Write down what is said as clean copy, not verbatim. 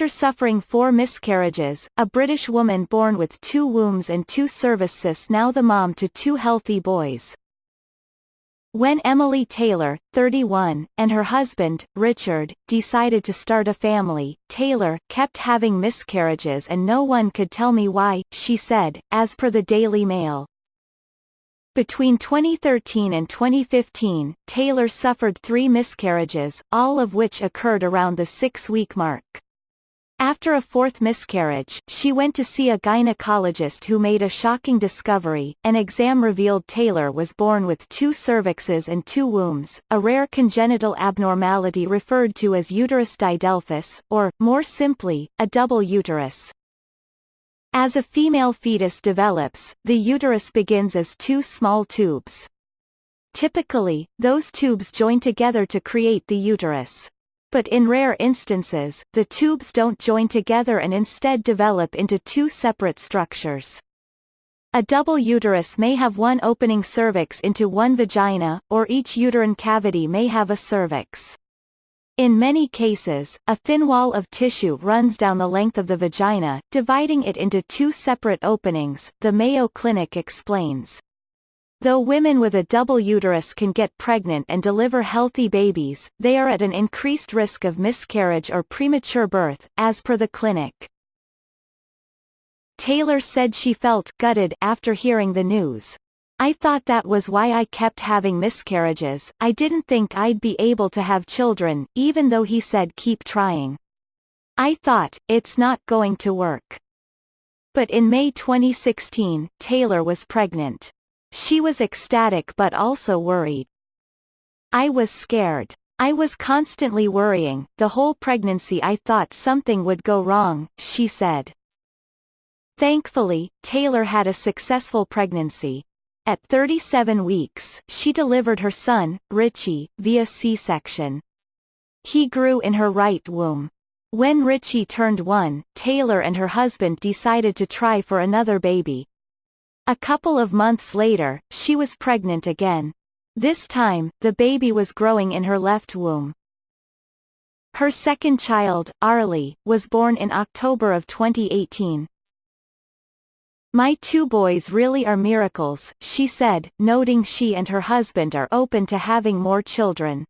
After suffering 4 miscarriages, a British woman born with 2 wombs and 2 cervices, now the mom to 2 healthy boys. When Emily Taylor, 31, and her husband, Richard, decided to start a family, Taylor kept having miscarriages and no one could tell me why, she said, as per the Daily Mail. Between 2013 and 2015, Taylor suffered 3 miscarriages, all of which occurred around the 6-week mark. After a 4th miscarriage, she went to see a gynecologist who made a shocking discovery. An exam revealed Taylor was born with 2 cervixes and 2 wombs, a rare congenital abnormality referred to as uterus didelphys, or, more simply, a double uterus. As a female fetus develops, the uterus begins as 2 small tubes. Typically, those tubes join together to create the uterus. But in rare instances, the tubes don't join together and instead develop into 2 separate structures. A double uterus may have one opening cervix into one vagina, or each uterine cavity may have a cervix. In many cases, a thin wall of tissue runs down the length of the vagina, dividing it into 2 separate openings, the Mayo Clinic explains. Though women with a double uterus can get pregnant and deliver healthy babies, they are at an increased risk of miscarriage or premature birth, as per the clinic. Taylor said she felt gutted after hearing the news. "I thought that was why I kept having miscarriages. I didn't think I'd be able to have children, even though he said keep trying. I thought, it's not going to work." But in May 2016, Taylor was pregnant. She was ecstatic but also worried. "I was scared. I was constantly worrying. The whole pregnancy I thought something would go wrong," she said. Thankfully, Taylor had a successful pregnancy. At 37 weeks, she delivered her son, Richie, via C-section. He grew in her right womb. When Richie turned 1, Taylor and her husband decided to try for another baby. A couple of months later, she was pregnant again. This time, the baby was growing in her left womb. Her second child, Arlie, was born in October of 2018. "My 2 boys really are miracles," she said, noting she and her husband are open to having more children.